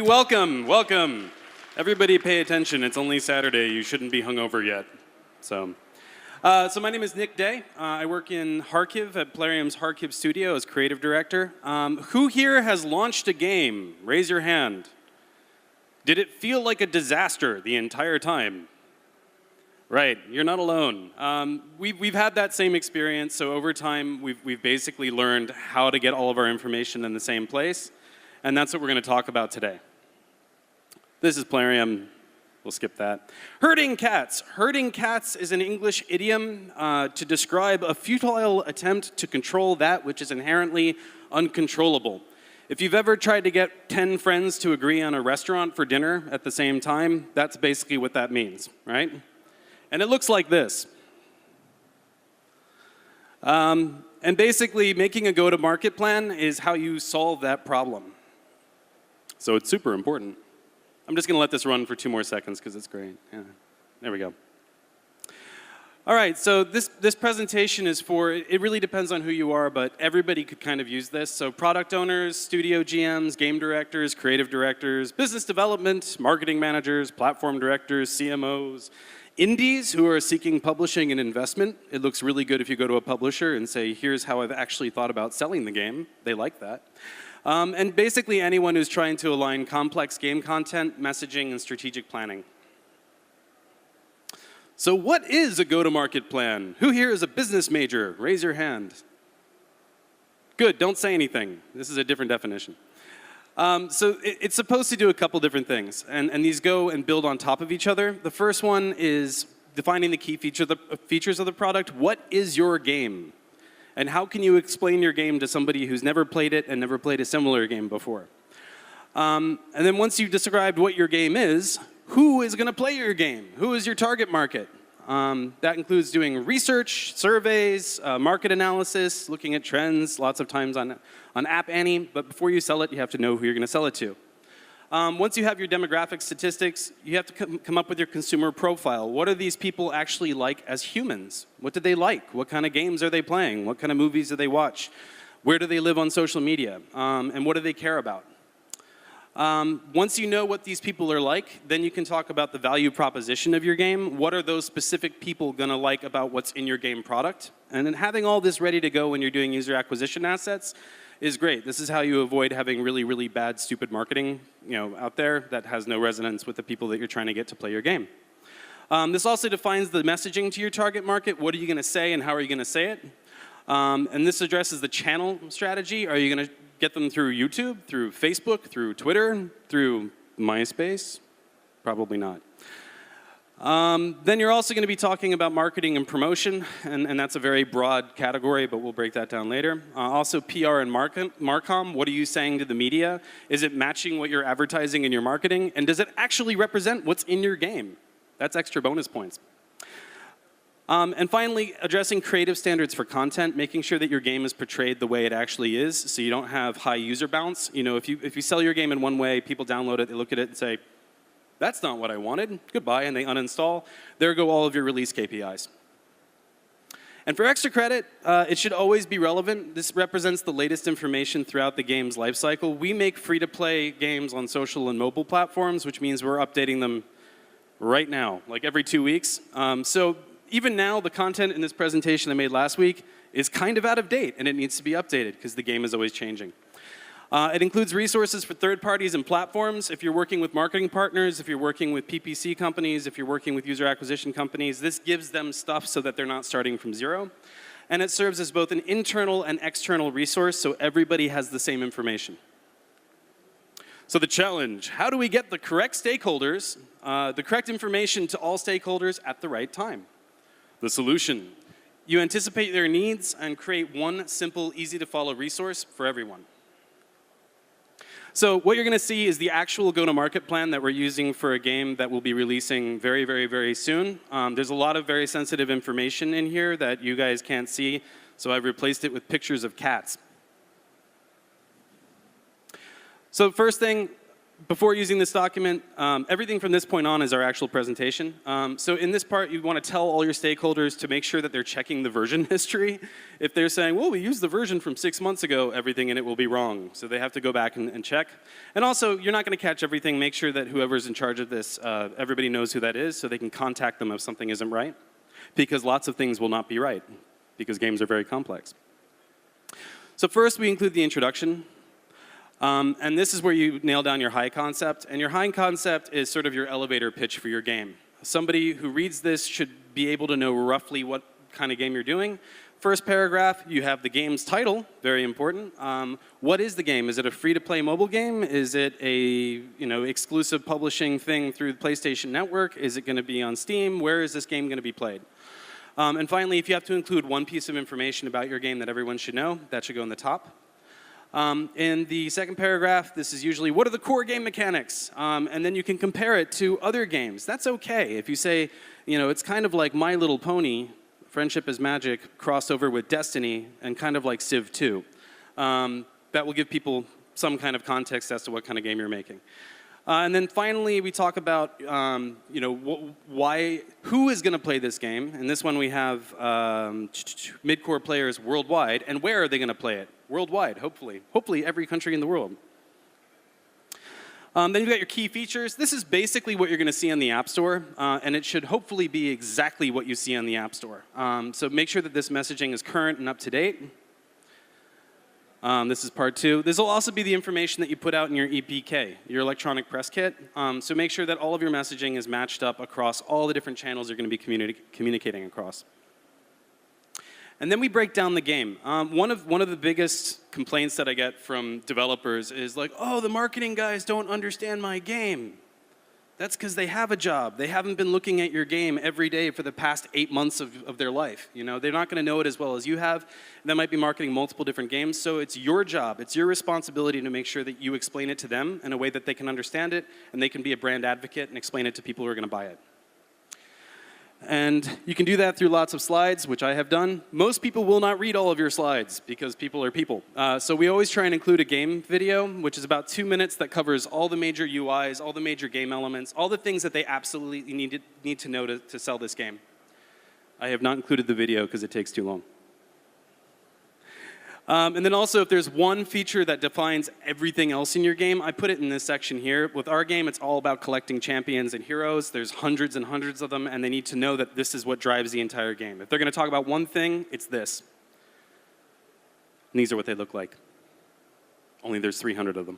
welcome, welcome. Everybody pay attention. It's only Saturday. You shouldn't be hungover yet. So my name is Nick Day. I work in Kharkiv at Plarium's Kharkiv studio as creative director. Who here has launched a game? Raise your hand. Did it feel like a disaster the entire time? Right, you're not alone. We've had that same experience, so over time we've basically learned how to get all of our information in the same place, and that's what we're going to talk about today. This is Plarium. We'll skip that. Herding cats. Herding cats is an English idiom to describe a futile attempt to control that which is inherently uncontrollable. If you've ever tried to get 10 friends to agree on a restaurant for dinner at the same time, that's basically what that means, right? And it looks like this. And basically, making a go-to-market plan is how you solve that problem. So it's super important. I'm just going to let this run for 2 more seconds because it's great. Yeah. There we go. All right, so this presentation is for, it really depends on who you are, but everybody could kind of use this. So product owners, studio GMs, game directors, creative directors, business development, marketing managers, platform directors, CMOs, indies who are seeking publishing and investment. It looks really good if you go to a publisher and say, here's how I've actually thought about selling the game. They like that. And basically anyone who's trying to align complex game content, messaging, and strategic planning. So what is a go-to-market plan? Who here is a business major? Raise your hand. Good, don't say anything. This is a different definition. So it's supposed to do a couple different things, and these go and build on top of each other. The first one is defining the key features of the product. What is your game? And how can you explain your game to somebody who's never played it and never played a similar game before? And then once you've described what your game is, who is going to play your game? Who is your target market? That includes doing research, surveys, market analysis, looking at trends, lots of times on App Annie. But before you sell it, you have to know who you're going to sell it to. Once you have your demographic statistics, you have to come up with your consumer profile. What are these people actually like as humans? What do they like? What kind of games are they playing? What kind of movies do they watch? Where do they live on social media? And what do they care about? Once you know what these people are like, then you can talk about the value proposition of your game. What are those specific people going to like about what's in your game product? And then having all this ready to go when you're doing user acquisition assets is great. This is how you avoid having really, really bad, stupid marketing, out there that has no resonance with the people that you're trying to get to play your game. This also defines the messaging to your target market. What are you going to say and how are you going to say it? And this addresses the channel strategy. Are you going to get them through YouTube, through Facebook, through Twitter, through MySpace? Probably not. Then you're also going to be talking about marketing and promotion, and that's a very broad category, but we'll break that down later. Also PR and Marcom, what are you saying to the media? Is it matching what you're advertising in your marketing? And does it actually represent what's in your game? That's extra bonus points. And finally, addressing creative standards for content, making sure that your game is portrayed the way it actually is, so you don't have high user bounce. If you sell your game in one way, people download it, they look at it and say, that's not what I wanted, goodbye, and they uninstall. There go all of your release KPIs. And for extra credit, it should always be relevant. This represents the latest information throughout the game's lifecycle. We make free-to-play games on social and mobile platforms, which means we're updating them right now, like every 2 weeks. So even now, the content in this presentation I made last week is kind of out of date, and it needs to be updated because the game is always changing. It includes resources for third parties and platforms. If you're working with marketing partners, if you're working with PPC companies, if you're working with user acquisition companies, this gives them stuff so that they're not starting from zero. And it serves as both an internal and external resource, so everybody has the same information. So the challenge, how do we get the correct stakeholders, the correct information to all stakeholders at the right time? The solution, you anticipate their needs and create one simple, easy to follow resource for everyone. So what you're going to see is the actual go-to-market plan that we're using for a game that we'll be releasing very, very, very soon. There's a lot of very sensitive information in here that you guys can't see, so I've replaced it with pictures of cats. So first thing, before using this document, everything from this point on is our actual presentation. So in this part, you want to tell all your stakeholders to make sure that they're checking the version history. If they're saying, well, we used the version from 6 months ago, everything in it will be wrong. So they have to go back and check. And also, you're not going to catch everything. Make sure that whoever's in charge of this, everybody knows who that is so they can contact them if something isn't right. Because lots of things will not be right, because games are very complex. So first, we include the introduction. And this is where you nail down your high concept. And your high concept is sort of your elevator pitch for your game. Somebody who reads this should be able to know roughly what kind of game you're doing. First paragraph, you have the game's title, very important. What is the game? Is it a free-to-play mobile game? Is it a exclusive publishing thing through the PlayStation Network? Is it going to be on Steam? Where is this game going to be played? And finally, if you have to include one piece of information about your game that everyone should know, that should go in the top. In the second paragraph, this is usually, what are the core game mechanics? And then you can compare it to other games. That's okay. If you say, it's kind of like My Little Pony, Friendship is Magic, crossover with Destiny, and kind of like Civ 2. That will give people some kind of context as to what kind of game you're making. And then finally, we talk about, who is going to play this game? And this one we have mid-core players worldwide. And where are they going to play it? Worldwide, hopefully. Hopefully, every country in the world. Then you've got your key features. This is basically what you're going to see on the App Store. And it should hopefully be exactly what you see on the App Store. So make sure that this messaging is current and up to date. This is part 2. This will also be the information that you put out in your EPK, your electronic press kit. So make sure that all of your messaging is matched up across all the different channels you're going to be communicating across. And then we break down the game. One of the biggest complaints that I get from developers is like, oh, the marketing guys don't understand my game. That's because they have a job. They haven't been looking at your game every day for the past 8 months of their life. They're not going to know it as well as you have. They might be marketing multiple different games. So it's your job. It's your responsibility to make sure that you explain it to them in a way that they can understand it, and they can be a brand advocate and explain it to people who are going to buy it. And you can do that through lots of slides, which I have done. Most people will not read all of your slides because people are people. So we always try and include a game video, which is about 2 minutes that covers all the major UIs, all the major game elements, all the things that they absolutely need to know to sell this game. I have not included the video because it takes too long. And then also, if there's one feature that defines everything else in your game, I put it in this section here. With our game, it's all about collecting champions and heroes. There's hundreds and hundreds of them, and they need to know that this is what drives the entire game. If they're going to talk about one thing, it's this. And these are what they look like. Only there's 300 of them.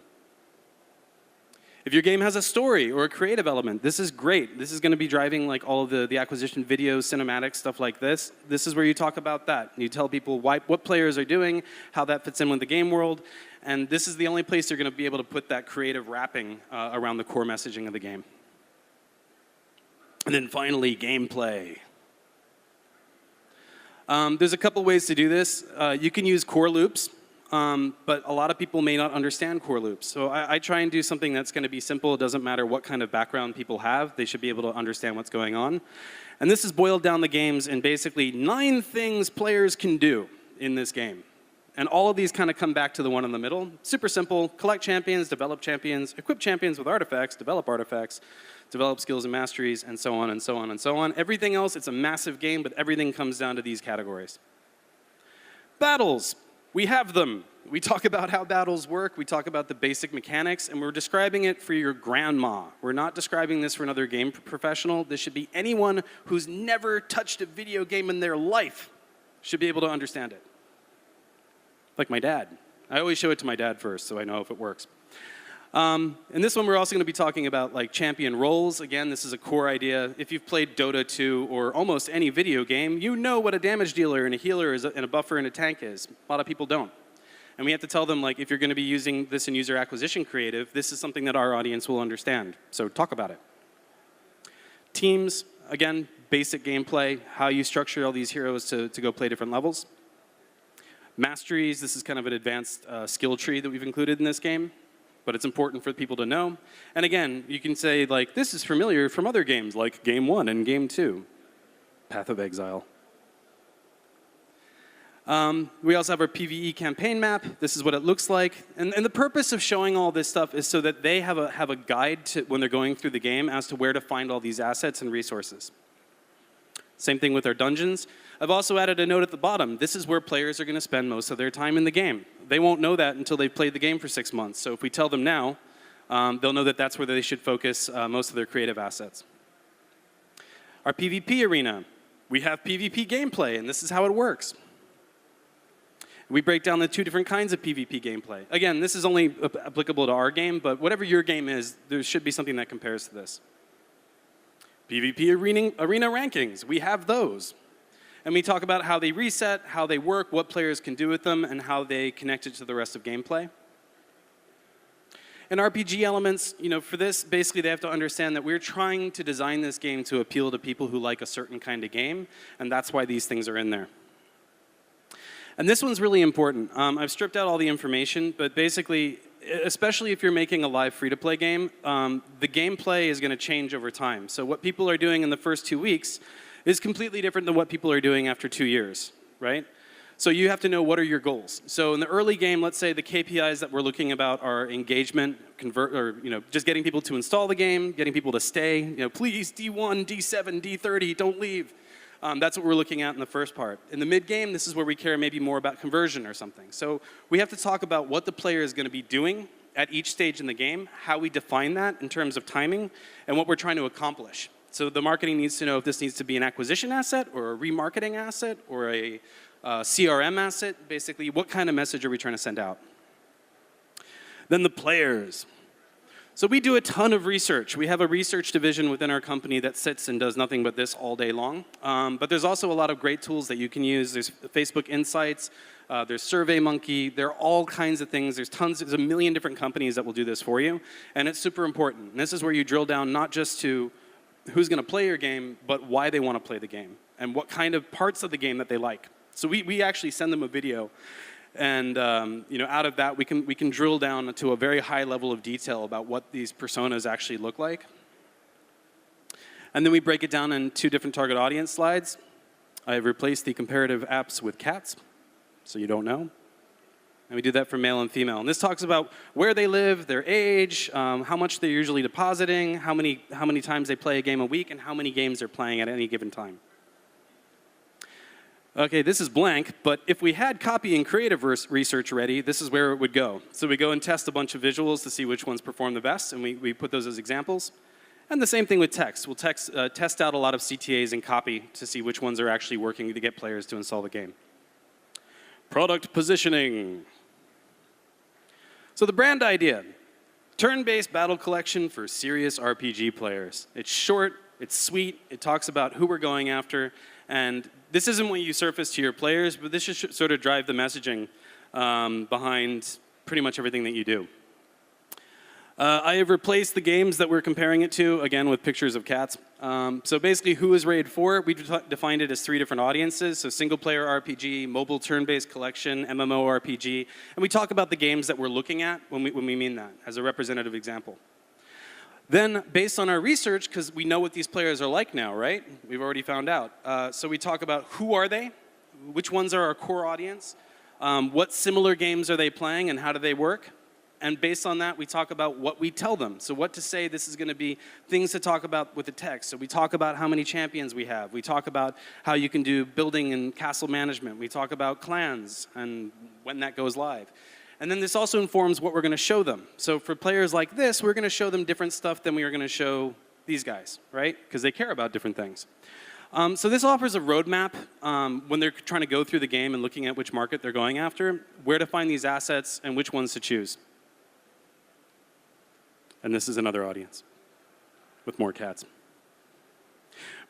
If your game has a story or a creative element, this is great. This is going to be driving like all of the acquisition videos, cinematics, stuff like this. This is where you talk about that. You tell people what players are doing, how that fits in with the game world, and this is the only place you're going to be able to put that creative wrapping around the core messaging of the game. And then finally, gameplay. There's a couple ways to do this. You can use core loops. But a lot of people may not understand core loops. So I try and do something that's going to be simple. It doesn't matter what kind of background people have. They should be able to understand what's going on. And this has boiled down the games in basically 9 things players can do in this game. And all of these kind of come back to the one in the middle. Super simple. Collect champions, develop champions, equip champions with artifacts, develop skills and masteries, and so on and so on and so on. Everything else, it's a massive game, but everything comes down to these categories. Battles. We have them. We talk about how battles work. We talk about the basic mechanics, and we're describing it for your grandma. We're not describing this for another game professional. This should be anyone who's never touched a video game in their life should be able to understand it. Like my dad. I always show it to my dad first, so I know if it works. In this one, we're also going to be talking about like champion roles. Again, this is a core idea. If you've played Dota 2 or almost any video game, you know what a damage dealer and a healer and a buffer and a tank is. A lot of people don't. And we have to tell them, like, if you're going to be using this in user acquisition creative, this is something that our audience will understand. So talk about it. Teams, again, basic gameplay, how you structure all these heroes to go play different levels. Masteries, this is kind of an advanced skill tree that we've included in this game. But it's important for people to know. And again, you can say, like, this is familiar from other games, like Game 1 and Game 2. Path of Exile. We also have our Pve Campaign Map. This is what it looks like. And the purpose of showing all this stuff is so that they have a guide to, when they're going through the game as to where to find all these assets and resources. Same thing with our dungeons. I've also added a note at the bottom. This is where players are going to spend most of their time in the game. They won't know that until they've played the game for 6 months. So if we tell them now, they'll know that that's where they should focus most of their creative assets. Our PvP arena. We have PvP gameplay, and this is how it works. We break down the 2 different kinds of PvP gameplay. Again, this is only applicable to our game, but whatever your game is, there should be something that compares to this. PvP arena rankings, we have those. And we talk about how they reset, how they work, what players can do with them, and how they connect it to the rest of gameplay. And RPG elements, for this, basically they have to understand that we're trying to design this game to appeal to people who like a certain kind of game, and that's why these things are in there. And this one's really important. I've stripped out all the information, but basically, especially if you're making a live free-to-play game, the gameplay is going to change over time. So what people are doing in the first 2 weeks is completely different than what people are doing after 2 years, right? So you have to know what are your goals. So in the early game, let's say the KPIs that we're looking about are engagement, just getting people to install the game, getting people to stay. Please, D1, D7, D30, don't leave. That's what we're looking at in the first part. In the mid-game, this is where we care maybe more about conversion or something. So we have to talk about what the player is going to be doing at each stage in the game, how we define that in terms of timing, and what we're trying to accomplish. So the marketing needs to know if this needs to be an acquisition asset or a remarketing asset or a CRM asset. Basically, what kind of message are we trying to send out? Then the players. So we do a ton of research. We have a research division within our company that sits and does nothing but this all day long. But there's also a lot of great tools that you can use. There's Facebook Insights, there's SurveyMonkey, there are all kinds of things. There's a million different companies that will do this for you. And it's super important. And this is where you drill down not just to who's going to play your game, but why they want to play the game and what kind of parts of the game that they like. So we actually send them a video. And out of that, we can drill down to a very high level of detail about what these personas actually look like. And then we break it down in 2 different target audience slides. I've replaced the comparative apps with cats, so you don't know. And we do that for male and female. And this talks about where they live, their age, how much they're usually depositing, how many times they play a game a week, and how many games they're playing at any given time. Okay, this is blank, but if we had copy and creative research ready, this is where it would go. So we go and test a bunch of visuals to see which ones perform the best, and we put those as examples. And the same thing with text. We'll test out a lot of CTAs and copy to see which ones are actually working to get players to install the game. Product positioning. So the brand idea. Turn-based battle collection for serious RPG players. It's short, it's sweet, it talks about who we're going after, and this isn't what you surface to your players, but this should sort of drive the messaging behind pretty much everything that you do. I have replaced the games that we're comparing it to, again, with pictures of cats. So basically, who is Raid for? We defined it as 3 different audiences. So single-player RPG, mobile turn-based collection, MMORPG. And we talk about the games that we're looking at when we mean that, as a representative example. Then, based on our research, because we know what these players are like now, right? We've already found out. So we talk about who are they, which ones are our core audience, what similar games are they playing, and how do they work? And based on that, we talk about what we tell them. So what to say, this is going to be things to talk about with the text. So we talk about how many champions we have. We talk about how you can do building and castle management. We talk about clans and when that goes live. And then this also informs what we're going to show them. So for players like this, we're going to show them different stuff than we are going to show these guys, right? Because they care about different things. So this offers a roadmap when they're trying to go through the game and looking at which market they're going after, where to find these assets, and which ones to choose. And this is another audience with more cats.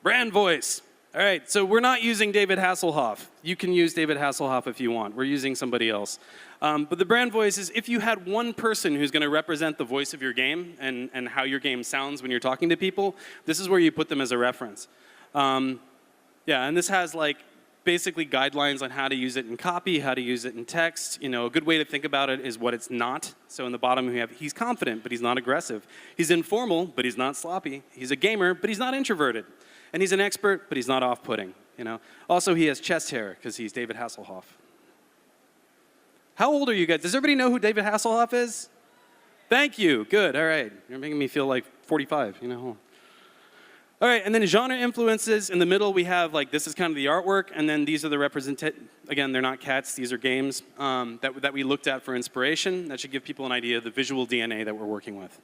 Brand voice. All right, so we're not using David Hasselhoff. You can use David Hasselhoff if you want. We're using somebody else. But the brand voice is if you had one person who's going to represent the voice of your game and how your game sounds when you're talking to people, this is where you put them as a reference. Yeah, and this has like basically guidelines on how to use it in copy, how to use it in text. You know, a good way to think about it is what it's not. So in the bottom we have, he's confident, but he's not aggressive. He's informal, but he's not sloppy. He's a gamer, but he's not introverted. And he's an expert, but he's not off-putting. You know. Also, he has chest hair because he's David Hasselhoff. How old are you guys? Does everybody know who David Hasselhoff is? Thank you. Good. All right. You're making me feel like 45, you know. All right, and then genre influences. In the middle, we have, like, this is kind of the artwork, and then these are the again, they're not cats, these are games that we looked at for inspiration. That should give people an idea of the visual DNA that we're working with.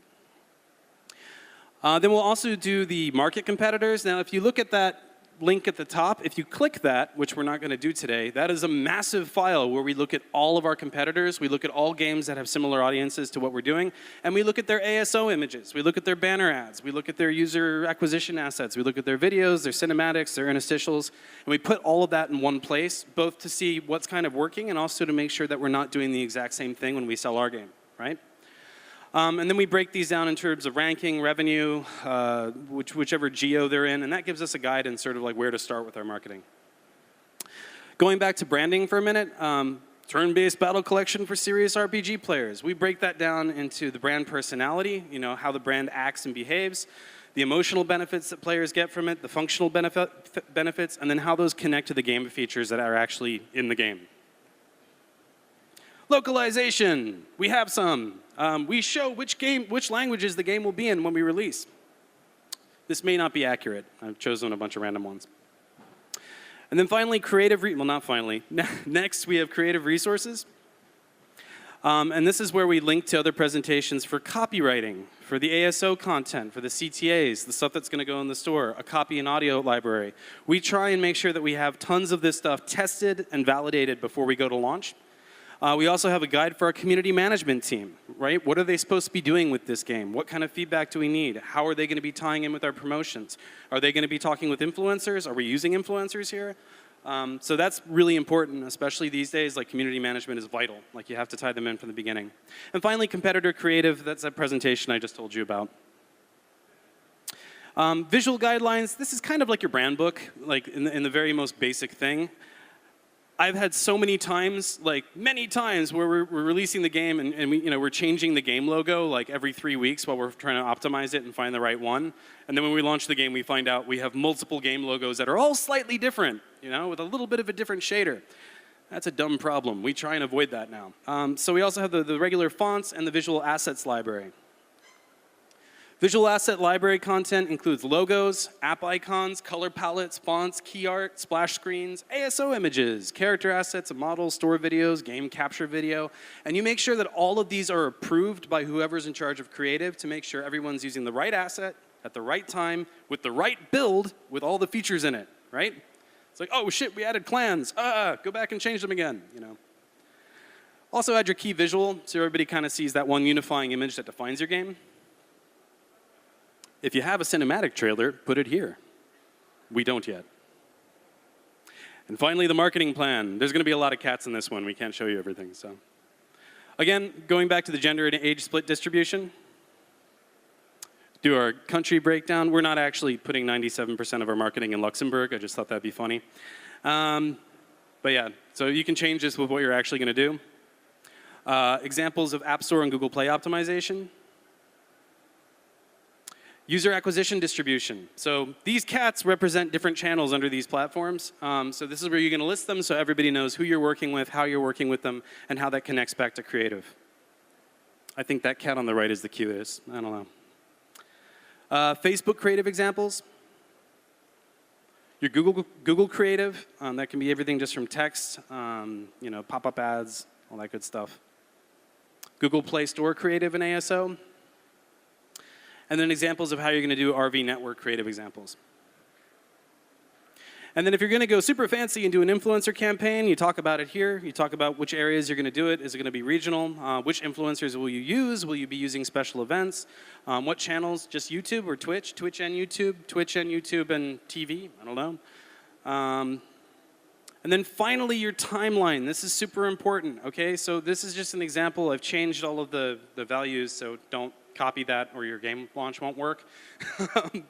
Then we'll also do the market competitors. Now, if you look at that link at the top, if you click that, which we're not going to do today, that is a massive file where we look at all of our competitors. We look at all games that have similar audiences to what we're doing, and we look at their ASO images. We look at their banner ads. We look at their user acquisition assets. We look at their videos, their cinematics, their interstitials, and we put all of that in one place, both to see what's kind of working and also to make sure that we're not doing the exact same thing when we sell our game, right? And then we break these down in terms of ranking, revenue, whichever geo they're in, and that gives us a guide and sort of like where to start with our marketing. Going back to branding for a minute, turn-based battle collection for serious RPG players. We break that down into the brand personality, you know, how the brand acts and behaves, the emotional benefits that players get from it, the functional benefits, and then how those connect to the game features that are actually in the game. Localization, we have some. We show which languages the game will be in when we release. This may not be accurate. I've chosen a bunch of random ones. And then finally, next we have creative resources. And this is where we link to other presentations for copywriting, for the ASO content, for the CTAs, the stuff that's going to go in the store, a copy and audio library. We try and make sure that we have tons of this stuff tested and validated before we go to launch. We also have a guide for our community management team, right? What are they supposed to be doing with this game? What kind of feedback do we need? How are they going to be tying in with our promotions? Are they going to be talking with influencers? Are we using influencers here? So that's really important, especially these days. Like, community management is vital. Like, you have to tie them in from the beginning. And finally, competitor creative. That's that presentation I just told you about. Visual guidelines. This is kind of like your brand book, like in the very most basic thing. I've had so many times, where we're releasing the game and we're changing the game logo like every 3 weeks while we're trying to optimize it and find the right one. And then when we launch the game, we find out we have multiple game logos that are all slightly different, with a little bit of a different shader. That's a dumb problem. We try and avoid that now. So we also have the regular fonts and the visual assets library. Visual asset library content includes logos, app icons, color palettes, fonts, key art, splash screens, ASO images, character assets, models, store videos, game capture video. And you make sure that all of these are approved by whoever's in charge of creative to make sure everyone's using the right asset at the right time with the right build with all the features in it, right? It's like, oh shit, we added clans. Go back and change them again, Also add your key visual so everybody kind of sees that one unifying image that defines your game. If you have a cinematic trailer, put it here. We don't yet. And finally, the marketing plan. There's going to be a lot of cats in this one. We can't show you everything. So, again, going back to the gender and age split distribution. Do our country breakdown. We're not actually putting 97% of our marketing in Luxembourg. I just thought that'd be funny. But yeah, so you can change this with what you're actually going to do. Examples of App Store and Google Play optimization. User acquisition distribution. So these cats represent different channels under these platforms. So this is where you're going to list them so everybody knows who you're working with, how you're working with them, and how that connects back to creative. I think that cat on the right is the cutest. I don't know. Facebook creative examples. Your Google creative. That can be everything just from text, pop-up ads, all that good stuff. Google Play Store creative and ASO. And then examples of how you're going to do RV network creative examples. And then if you're going to go super fancy and do an influencer campaign, you talk about it here. You talk about which areas you're going to do it. Is it going to be regional? Which influencers will you use? Will you be using special events? What channels? Just YouTube or Twitch? Twitch and YouTube and TV? I don't know. And then finally, your timeline. This is super important, okay? So this is just an example. I've changed all of the values, so don't copy that or your game launch won't work.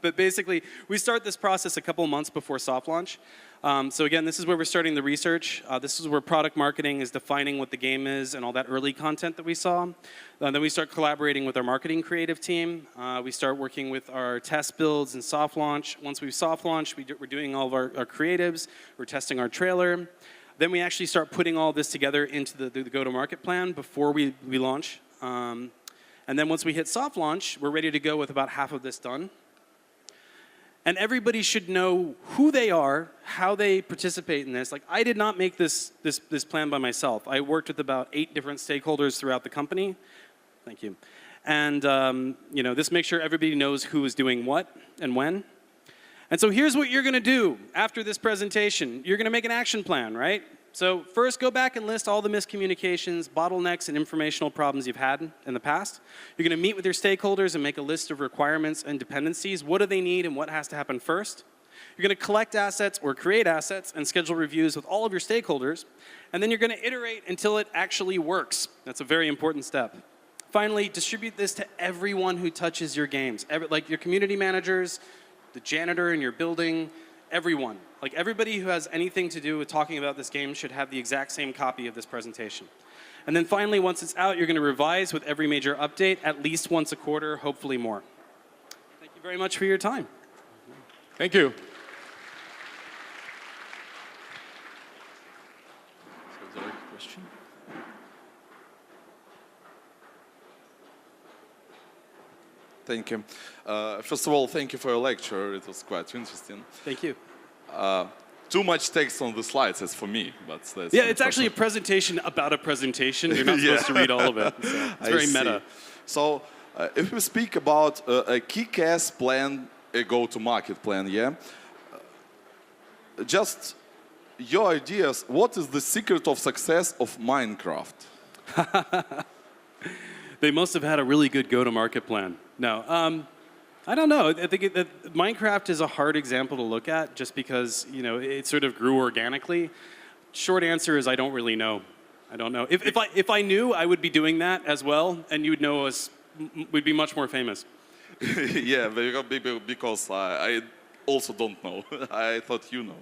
But basically, we start this process a couple months before soft launch. So again, this is where we're starting the research. This is where product marketing is defining what the game is and all that early content that we saw. Then we start collaborating with our marketing creative team. We start working with our test builds and soft launch. Once we've soft launched, we're doing all of our creatives. We're testing our trailer. Then we actually start putting all this together into the go-to-market plan before we launch. And then once we hit soft launch, we're ready to go with about half of this done. And everybody should know who they are, how they participate in this. Like, I did not make this plan by myself. I worked with about 8 different stakeholders throughout the company. Thank you. And you know, this makes sure everybody knows who is doing what and when. And so here's what you're going to do after this presentation. You're going to make an action plan, right? So first, go back and list all the miscommunications, bottlenecks, and informational problems you've had in the past. You're going to meet with your stakeholders and make a list of requirements and dependencies. What do they need and what has to happen first? You're going to collect assets or create assets and schedule reviews with all of your stakeholders. And then you're going to iterate until it actually works. That's a very important step. Finally, distribute this to everyone who touches your games, like your community managers, the janitor in your building, everyone. Like, everybody who has anything to do with talking about this game should have the exact same copy of this presentation. And then finally, once it's out, you're going to revise with every major update at least once a quarter, hopefully more. Thank you very much for your time. Thank you. So is there a question? Thank you. First of all, thank you for your lecture. It was quite interesting. Thank you. Too much text on the slides as for me, but that's yeah, it's actually a presentation about a presentation. You're not supposed to read all of it. So it's very meta. So if we speak about a Kickass plan, a go-to-market plan, yeah? Just your ideas, what is the secret of success of Minecraft? They must have had a really good go-to-market plan. No, I don't know. I think that Minecraft is a hard example to look at just because, you know, it sort of grew organically. Short answer is I don't really know. I don't know. If I knew, I would be doing that as well, and you would know us. We'd be much more famous. Yeah, because I also don't know. I thought you know.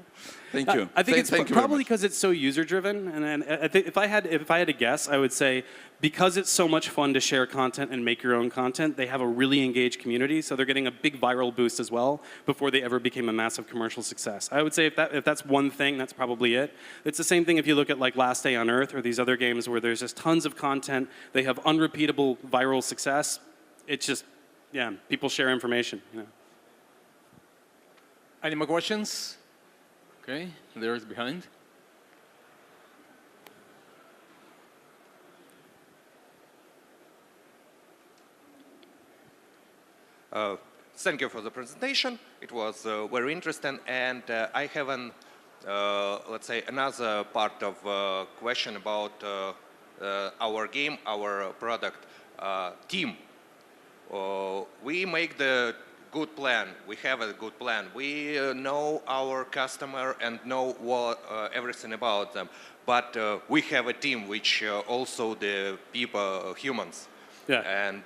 Thank you. I think it's probably because it's so user-driven, and I think if I had to guess, I would say because it's so much fun to share content and make your own content, they have a really engaged community, so they're getting a big viral boost as well before they ever became a massive commercial success. I would say if that's one thing, that's probably it. It's the same thing if you look at like Last Day on Earth or these other games where there's just tons of content, they have unrepeatable viral success. It's just, yeah, people share information. You know. Any more questions? Okay, there's behind. Thank you for the presentation. It was very interesting, and I have an, let's say, another part of question about our game, our product, team. We make the good plan. We have a good plan. We know our customer and know what, everything about them. But we have a team which also the people, humans. Yeah. And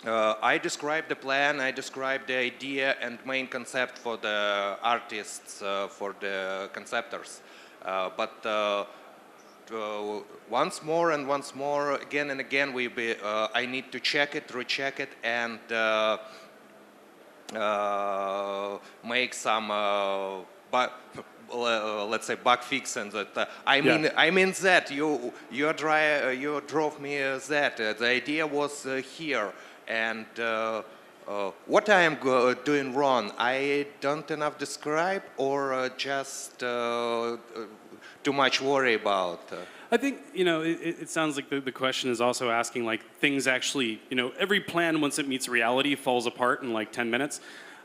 I described the plan, I described the idea and main concept for the artists, for the conceptors. But once more and once more, again and again, I need to check it, recheck it, and make some, let's say, bug fix. And that I mean that you drove me that the idea was here. And what I am doing wrong, I don't enough describe, or just too much worry about? I think, you know, it sounds like the question is also asking, like, things actually, you know, every plan, once it meets reality, falls apart in like 10 minutes.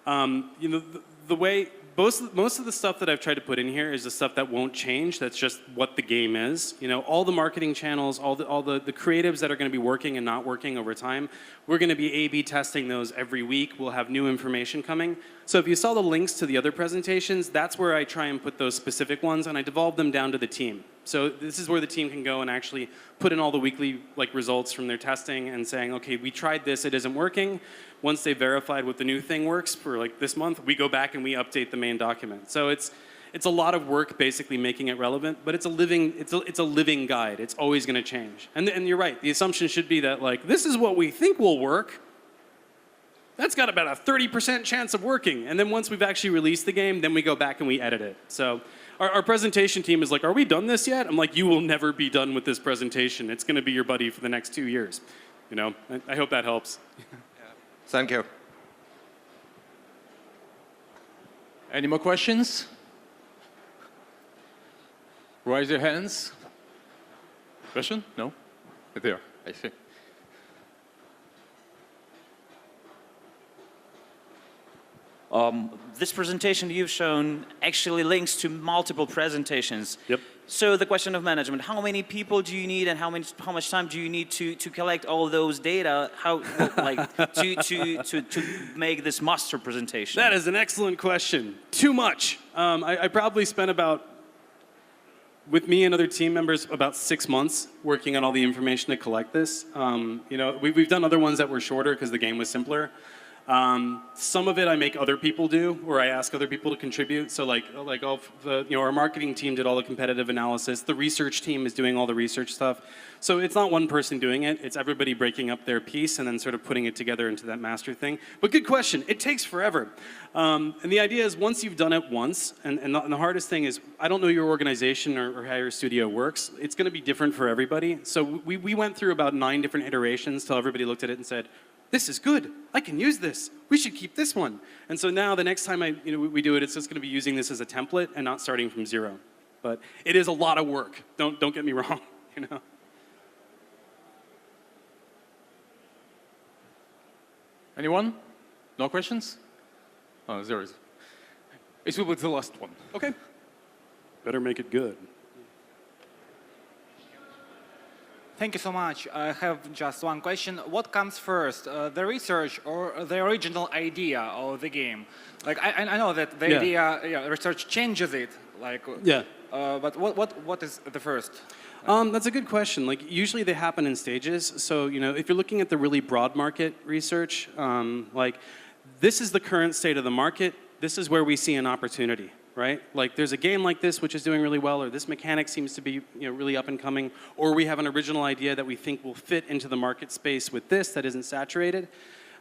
You know, the way, most of the stuff that I've tried to put in here is the stuff that won't change. That's just what the game is. You know, all the marketing channels, all the creatives that are going to be working and not working over time, we're going to be A/B testing those every week. We'll have new information coming. So if you saw the links to the other presentations, that's where I try and put those specific ones, and I devolve them down to the team. So this is where the team can go and actually put in all the weekly results from their testing and saying, okay, we tried this, it isn't working. Once they've verified what the new thing works for like this month, we go back and we update the main document. So it's a lot of work basically making it relevant, but it's a living guide. It's always going to change. And you're right. The assumption should be that like this is what we think will work, that's got about a 30% chance of working. And then once we've actually released the game, then we go back and we edit it. So our presentation team is like, are we done this yet? I'm like, you will never be done with this presentation. It's going to be your buddy for the next 2 years. You know, I hope that helps. Thank you. Any more questions? Raise your hands. Question? No? There, I see. This presentation you've shown actually links to multiple presentations. Yep. So the question of management, how many people do you need and how much time do you need to collect all those data to make this master presentation? That is an excellent question. Too much. I probably spent with me and other team members, about 6 months working on all the information to collect this. You know, we've done other ones that were shorter because the game was simpler. Some of it I make other people do, or I ask other people to contribute. So our marketing team did all the competitive analysis. The research team is doing all the research stuff. So it's not one person doing it. It's everybody breaking up their piece and then sort of putting it together into that master thing. But good question. It takes forever. And the idea is once you've done it once, and the hardest thing is I don't know your organization or how your studio works. It's going to be different for everybody. So we went through about 9 different iterations till everybody looked at it and said, this is good. I can use this. We should keep this one. And so now the next time we do it, it's just going to be using this as a template and not starting from zero. But it is a lot of work. Don't get me wrong. You know. Anyone? No questions? Oh, there is. It will be the last one. Okay. Better make it good. Thank you so much. I have just one question. What comes first, the research or the original idea of the game? Like I know that the idea, research changes it. Like but what is the first? That's a good question. Like usually they happen in stages. So if you're looking at the really broad market research, like this is the current state of the market. This is where we see an opportunity. Right? Like there's a game like this which is doing really well, or this mechanic seems to be really up and coming, or we have an original idea that we think will fit into the market space with this that isn't saturated.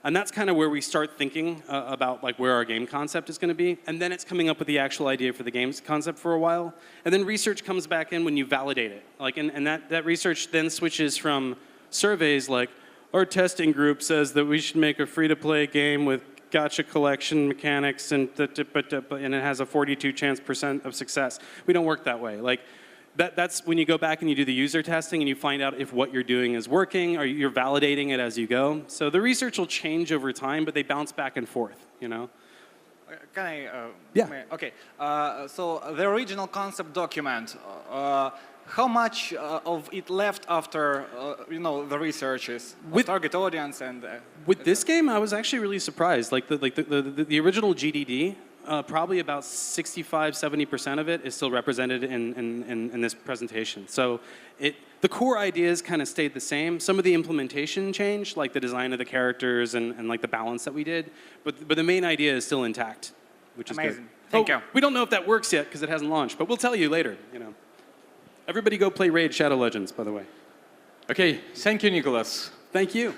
And that's kind of where we start thinking about like where our game concept is going to be. And then it's coming up with the actual idea for the game's concept for a while. And then research comes back in when you validate it. Like, and that research then switches from surveys like, our testing group says that we should make a free-to-play game with gotcha collection mechanics and it has a 42% of success. We don't work that way. Like that's when you go back and you do the user testing and you find out if what you're doing is working or you're validating it as you go. So the research will change over time, but they bounce back and forth, Can I? Yeah. Okay. So the original concept document. How much of it left after the researches with target audience and with this game? I was actually really surprised. Like the original GDD, probably about 65–70% of it is still represented in this presentation. So the core ideas kind of stayed the same. Some of the implementation changed, like the design of the characters and like the balance that we did. But the main idea is still intact, which is amazing. good. Thank you. We don't know if that works yet because it hasn't launched, but we'll tell you later. Everybody go play Raid Shadow Legends, by the way. Okay, thank you, Nicholas. Thank you.